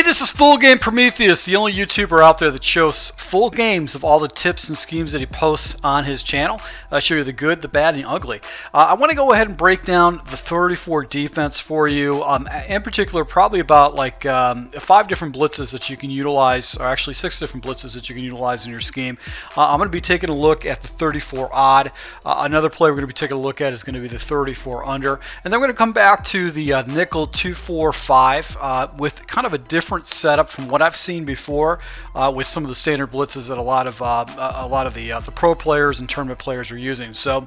Hey, this is Full Game Prometheus, the only YouTuber out there that shows full games of all the tips and schemes that he posts on his channel. I show you the good, the bad, and the ugly. I want to go ahead and break down the 34 defense for you. In particular, probably about like 5 different blitzes that you can utilize, or actually 6 different blitzes that you can utilize in your scheme. I'm going to be taking a look at the 34 odd. Another play we're going to be taking a look at is going to be the 34 under. And then we're going to come back to the nickel 2-4-5 with kind of a different setup from what I've seen before with some of the standard blitzes that a lot of the pro players and tournament players are using. So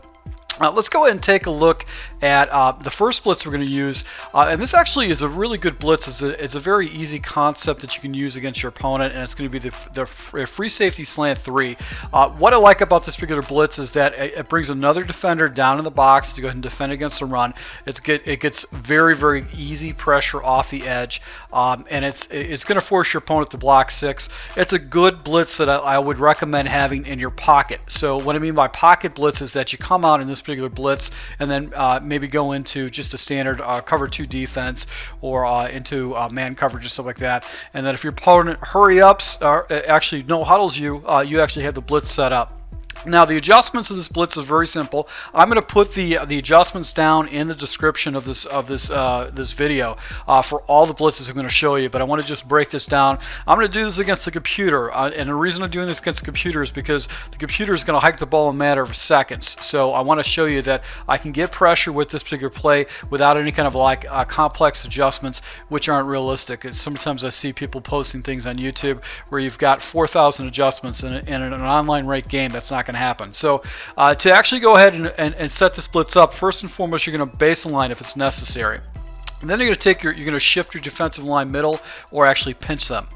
let's go ahead and take a look at the first blitz we're going to use, and this actually is a really good blitz. It's a very easy concept that you can use against your opponent, and it's going to be the free safety slant 3. What I like about this particular blitz is that it brings another defender down in the box to go ahead and defend against the run. It gets very, very easy pressure off the edge, and it's going to force your opponent to block 6. It's a good blitz that I would recommend having in your pocket. So what I mean by pocket blitz is that you come out in this particular blitz and then maybe go into just a standard cover 2 defense or into man coverage or stuff like that, and then if your opponent hurry ups or actually no huddles you, you actually have the blitz set up. Now the adjustments of this blitz is very simple. I'm going to put the adjustments down in the description of this video for all the blitzes I'm going to show you, but I want to just break this down. I'm going to do this against the computer, and the reason I'm doing this against the computer is because the computer is going to hike the ball in a matter of seconds. So I want to show you that I can get pressure with this particular play without any kind of like complex adjustments, which aren't realistic. Sometimes I see people posting things on YouTube where you've got 4,000 adjustments in an online ranked game. That's not going to happen. So to actually go ahead and set this blitz up, first and foremost, you're going to baseline if it's necessary, and then you're going to shift your defensive line middle or actually pinch them,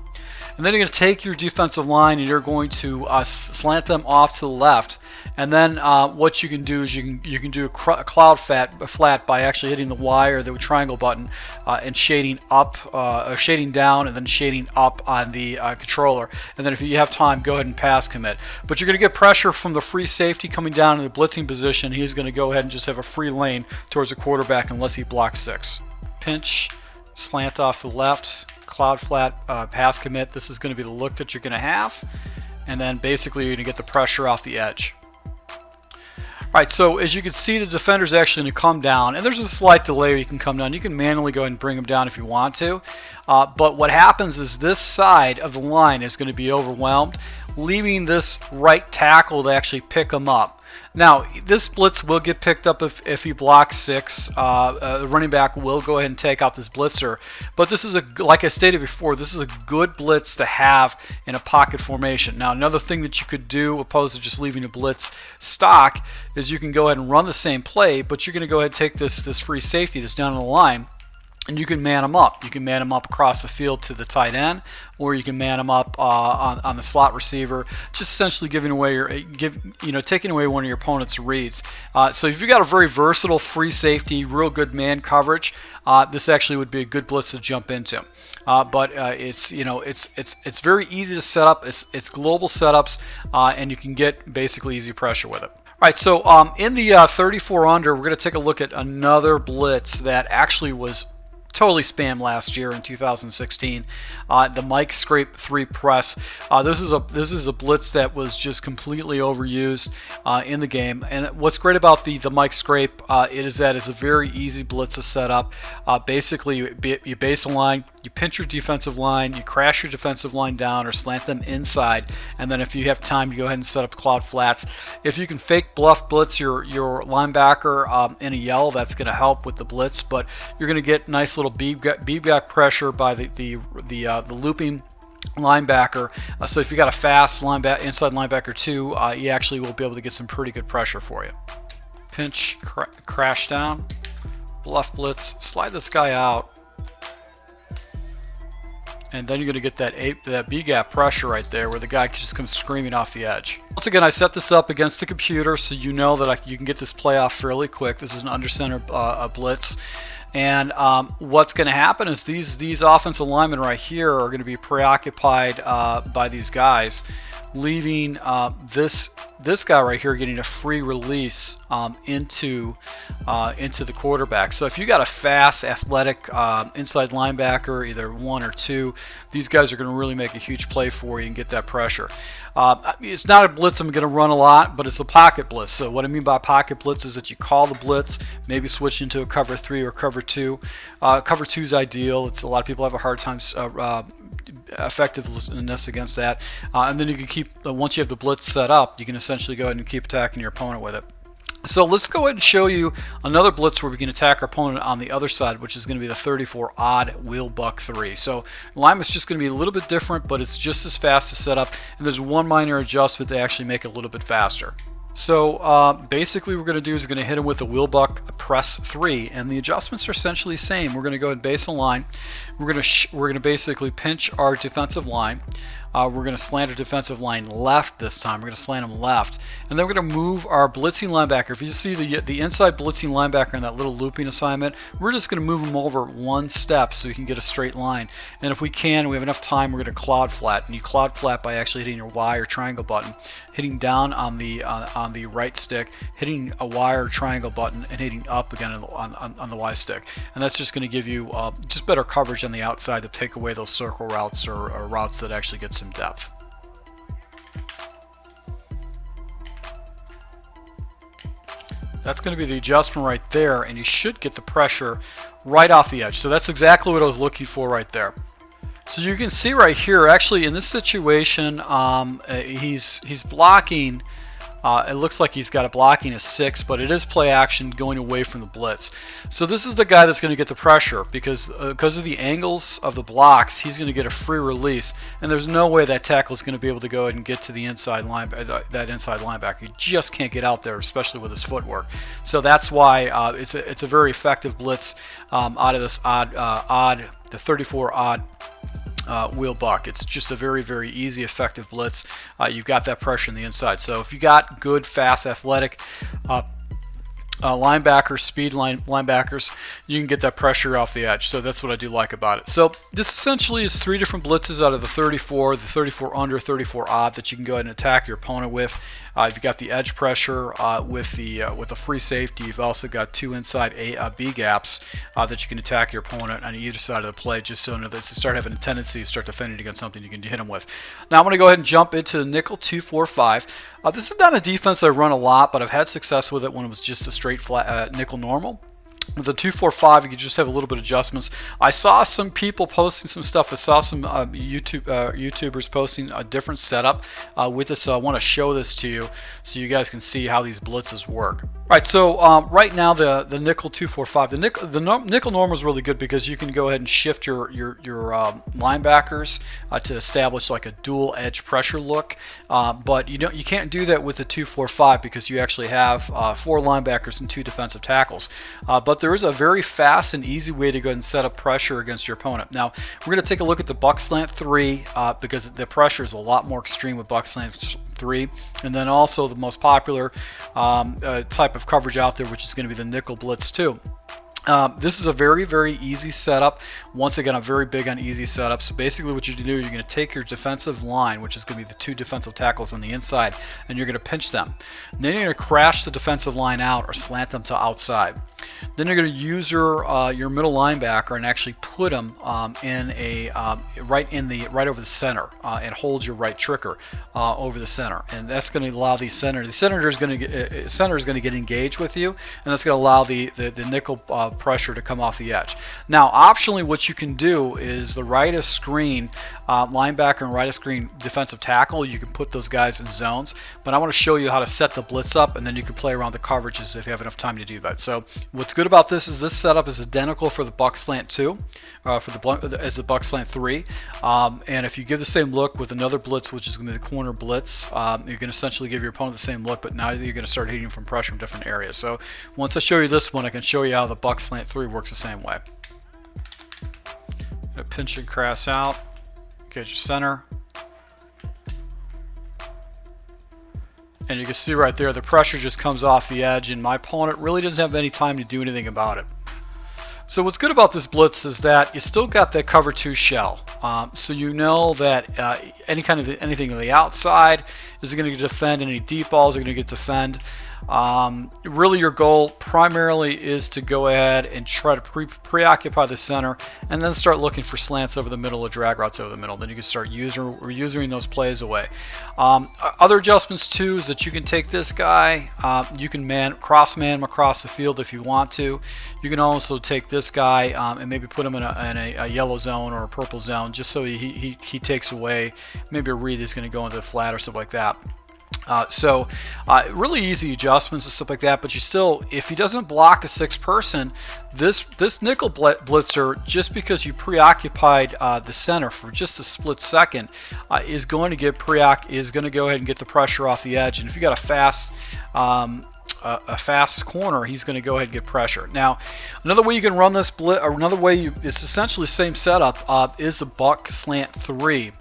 and then you're going to take your defensive line and you're going to slant them off to the left. And then what you can do is you can do a cloud flat by actually hitting the Y or the triangle button and shading up, or shading down, and then shading up on the controller. And then if you have time, go ahead and pass commit. But you're going to get pressure from the free safety coming down in the blitzing position. He's going to go ahead and just have a free lane towards the quarterback unless he blocks 6. Pinch, slant off to the left, cloud flat, pass commit. This is going to be the look that you're going to have. And then basically you're going to get the pressure off the edge. Alright, so as you can see, the defender's actually going to come down, and there's a slight delay where you can come down. You can manually go ahead and bring him down if you want to, but what happens is this side of the line is going to be overwhelmed, leaving this right tackle to actually pick him up. Now, this blitz will get picked up if he blocks 6. The running back will go ahead and take out this blitzer. But this is like I stated before, this is a good blitz to have in a pocket formation. Now, another thing that you could do, opposed to just leaving a blitz stock, is you can go ahead and run the same play, but you're going to go ahead and take this free safety that's down on the line, and you can man him up. You can man him up across the field to the tight end, or you can man him up on the slot receiver, just essentially giving away taking away one of your opponent's reads. So if you've got a very versatile free safety, real good man coverage, this actually would be a good blitz to jump into. But it's very easy to set up. It's global setups, and you can get basically easy pressure with it. Alright, so in the 34 under, we're going to take a look at another blitz that actually was totally spam last year in 2016. The Mike Scrape 3 press. This is a blitz that was just completely overused in the game. And what's great about the Mike Scrape it is that it's a very easy blitz to set up. Basically, you base a line, you pinch your defensive line, you crash your defensive line down or slant them inside, and then if you have time, you go ahead and set up cloud flats. If you can fake bluff blitz your linebacker in a yell, that's going to help with the blitz, but you're going to get nice little beat back pressure by the looping linebacker. So if you got a fast inside linebacker too, you actually will be able to get some pretty good pressure for you. Pinch, crash down, bluff blitz, slide this guy out, and then you're going to get that B-gap pressure right there where the guy just comes screaming off the edge. Once again, I set this up against the computer so you know that you can get this play off fairly quick. This is an under center blitz. And what's going to happen is these offensive linemen right here are going to be preoccupied by these guys leaving this guy right here getting a free release into the quarterback. So if you got a fast, athletic inside linebacker, either 1 or 2, these guys are going to really make a huge play for you and get that pressure. It's not a blitz I'm going to run a lot, but it's a pocket blitz. So what I mean by pocket blitz is that you call the blitz, maybe switch into a cover 3 or cover 2. Cover 2 is ideal. It's a lot of people have a hard time effectiveness against that, and then you can keep, once you have the blitz set up, you can essentially go ahead and keep attacking your opponent with it. So let's go ahead and show you another blitz where we can attack our opponent on the other side, which is going to be the 34 odd wheel buck 3. So alignment's just going to be a little bit different, but it's just as fast to set up, and there's one minor adjustment to actually make it a little bit faster. So basically what we're going to do is we're going to hit him with a wheel buck press 3, and the adjustments are essentially the same. We're going to go ahead and base a line. We're going to basically pinch our defensive line. We're going to slant our defensive line left this time. We're going to slant them left. And then we're going to move our blitzing linebacker. If you see the inside blitzing linebacker in that little looping assignment, we're just going to move him over 1 step so you can get a straight line. And if we have enough time, we're going to cloud flat. And you cloud flat by actually hitting your Y or triangle button, hitting down on the right stick, hitting a Y or triangle button, and hitting up again on the Y stick. And that's just going to give you just better coverage on the outside to take away those circle routes or routes that actually get some depth. That's going to be the adjustment right there, and you should get the pressure right off the edge. So that's exactly what I was looking for right there. So you can see right here, actually in this situation, he's blocking. It looks like he's got a blocking of 6, but it is play action going away from the blitz. So this is the guy that's going to get the pressure because of the angles of the blocks, he's going to get a free release, and there's no way that tackle is going to be able to go ahead and get to the inside line, that inside linebacker. He just can't get out there, especially with his footwork. So that's why it's a very effective blitz out of this the 34 odd. Wheel buck. It's just a very, very easy, effective blitz. You've got that pressure on the inside. So if you got good, fast, athletic linebackers, speed linebackers, you can get that pressure off the edge. So that's what I do like about it. So this essentially is 3 different blitzes out of the 34 under, 34 odd that you can go ahead and attack your opponent with. You've got the edge pressure with the free safety. You've also got 2 inside B gaps that you can attack your opponent on either side of the play, just so that they start having a tendency to start defending against something you can hit them with. Now I'm going to go ahead and jump into the nickel 2-4-5. This is not a defense I run a lot, but I've had success with it when it was just a straight flat nickel normal. With the 2-4-5, you can just have a little bit of adjustments. I saw some people posting some stuff. I saw some YouTubers posting a different setup with this, so I want to show this to you so you guys can see how these blitzes work. All right, so right now the nickel 2-4-5, the nickel normal is really good because you can go ahead and shift your linebackers to establish like a dual edge pressure look, but you can't do that with the 2-4-5 because you actually have 4 linebackers and 2 defensive tackles. But there is a very fast and easy way to go ahead and set up pressure against your opponent. Now we're going to take a look at the buck slant 3 because the pressure is a lot more extreme with buck slant 3, and then also the most popular type of coverage out there, which is going to be the nickel blitz 2. This is a very, very easy setup. Once again, I'm very big on easy setups. So basically what you do, you're going to take your defensive line, which is going to be the 2 defensive tackles on the inside, and you're going to pinch them. And then you're going to crash the defensive line out or slant them to outside. Then you're going to use your middle linebacker and actually put them in a right over the center and hold your right trigger over the center, and that's going to allow the center is going to get engaged with you, and that's going to allow the nickel pressure to come off the edge. Now optionally what you can do is the right of screen linebacker and right of screen defensive tackle, you can put those guys in zones, but I want to show you how to set the blitz up, and then you can play around the coverages if you have enough time to do that. So what's good about this is this setup is identical for the buck slant 2 as the buck slant 3, and if you give the same look with another blitz, which is going to be the corner blitz, you're going to essentially give your opponent the same look, but now you're going to start hitting from pressure from different areas. So once I show you this one, I can show you how the buck slant 3 works the same way. Pinch and crash out, get your center, and you can see right there the pressure just comes off the edge, and my opponent really doesn't have any time to do anything about it. So what's good about this blitz is that you still got that cover 2 shell. So you know that anything on the outside is going to defend, any deep balls are going to get defend. Really your goal primarily is to go ahead and try to preoccupy the center and then start looking for slants over the middle or drag routes over the middle. Then you can start using those plays away. Other adjustments too is that you can take this guy, you can cross man him across the field if you want to. You can also take this guy and maybe put him in a yellow zone or a purple zone just so he takes away maybe a read that's going to go into the flat or something like that. Really easy adjustments and stuff like that, but you still, if he doesn't block a 6-person, this nickel blitzer, just because you preoccupied the center for just a split second, is going to go ahead and get the pressure off the edge. And if you got a fast corner, he's going to go ahead and get pressure. Now, another way you can run this blitz, or another way it's essentially the same setup, is the BUOOK SLANT 3.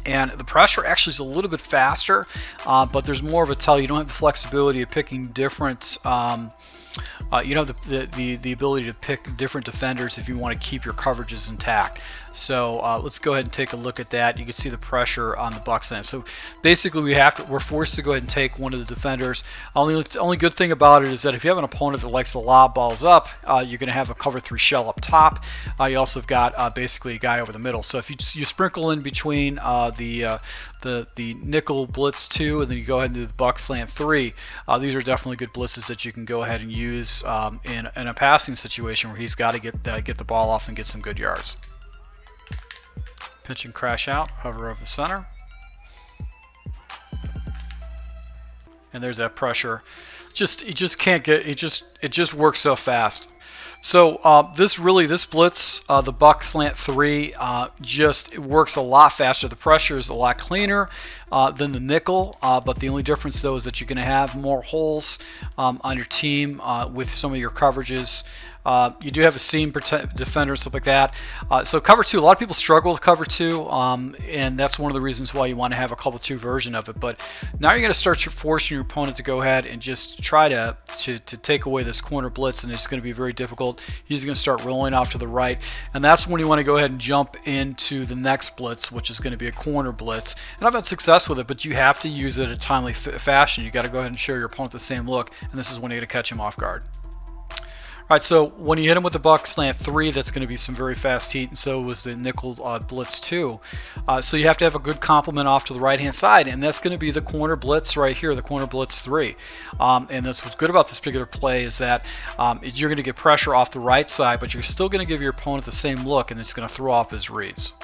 And the pressure actually is a little bit faster, but there's more of a tell. You don't have the flexibility of picking different. You don't have the ability to pick different defenders if you want to keep your coverages intact. So let's go ahead and take a look at that. You can see the pressure on the BUOOK SLANT. So basically, we're forced to go ahead and take one of the defenders. The only good thing about it is that if you have an opponent that likes to lob balls up, you're going to have a cover 3 shell up top. You also have got basically a guy over the middle. So if you sprinkle in between the nickel blitz 2 and then you go ahead and do the BUOOK SLANT 3, these are definitely good blitzes that you can go ahead and use in a passing situation where he's got to get the ball off and get some good yards. Pitch and crash out, hover over the center, and there's that pressure. It just works so fast. So this blitz, the BUOOK SLANT 3, it works a lot faster. The pressure is a lot cleaner than the nickel, but the only difference though is that you're going to have more holes on your team with some of your coverages. You do have a seam defender and stuff like that. So cover 2, a lot of people struggle with cover 2, and that's one of the reasons why you want to have a cover 2 version of it. But now you're going to start forcing your opponent to go ahead and just try to take away this corner blitz, and it's going to be very difficult. He's going to start rolling off to the right, and that's when you want to go ahead and jump into the next blitz, which is going to be a corner blitz. And I've had success with it, but you have to use it in a timely fashion. You got to go ahead and show your opponent the same look, and this is when you're going to catch him off guard. Alright, so when you hit him with the BUOOK SLANT 3, that's going to be some very fast heat, and so was the nickel blitz 2. So you have to have a good complement off to the right-hand side, and that's going to be the corner blitz right here, the corner blitz 3. And that's what's good about this particular play is that you're going to get pressure off the right side, but you're still going to give your opponent the same look, and it's going to throw off his reads.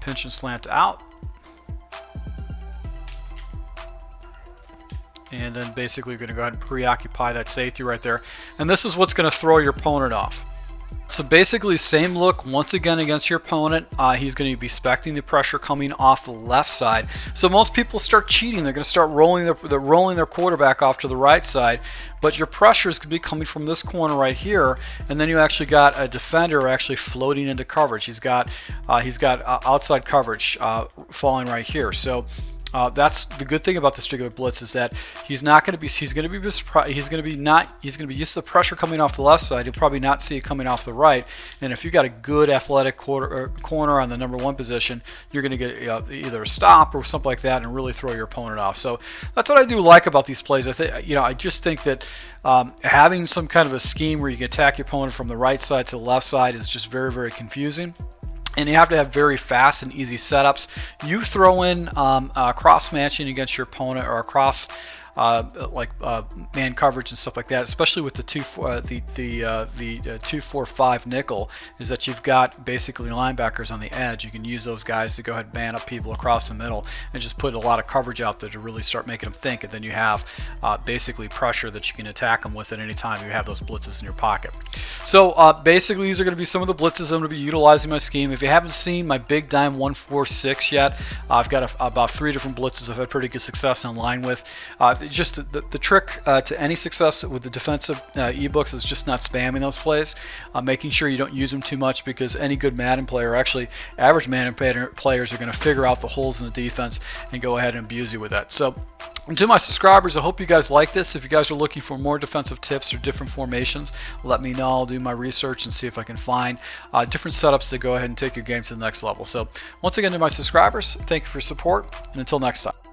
Pinch and slant out. And then basically you're going to go ahead and preoccupy that safety right there. And this is what's going to throw your opponent off. So basically same look once again against your opponent. He's going to be expecting the pressure coming off the left side. So most people start cheating. They're going to start rolling their quarterback off to the right side. But your pressure is going to be coming from this corner right here. And then you actually got a defender actually floating into coverage. He's got outside coverage falling right here. So that's the good thing about this particular blitz is that he's going to be used to the pressure coming off the left side. He'll probably not see it coming off the right. And if you got a good athletic corner on the #1 position, you're going to get either a stop or something like that and really throw your opponent off. So that's what I do like about these plays. I just think that having some kind of a scheme where you can attack your opponent from the right side to the left side is just very, very confusing. And you have to have very fast and easy setups. You throw in cross matching against your opponent or cross man coverage and stuff like that, especially with the 2-4-5 nickel, is that you've got basically linebackers on the edge. You can use those guys to go ahead and man up people across the middle and just put a lot of coverage out there to really start making them think. And then you have basically pressure that you can attack them with at any time you have those blitzes in your pocket. So basically these are going to be some of the blitzes I'm going to be utilizing my scheme. If you haven't seen my Big Dime 146 yet, I've got about 3 different blitzes I've had pretty good success online with. Just the trick to any success with the defensive ebooks is just not spamming those plays, making sure you don't use them too much, because any good Madden player, actually average Madden players, are going to figure out the holes in the defense and go ahead and abuse you with that. So And to my subscribers, I hope you guys like this. If you guys are looking for more defensive tips or different formations, let me know. I'll do my research and see if I can find different setups to go ahead and take your game to the next level. So once again, to my subscribers, thank you for your support, and until next time.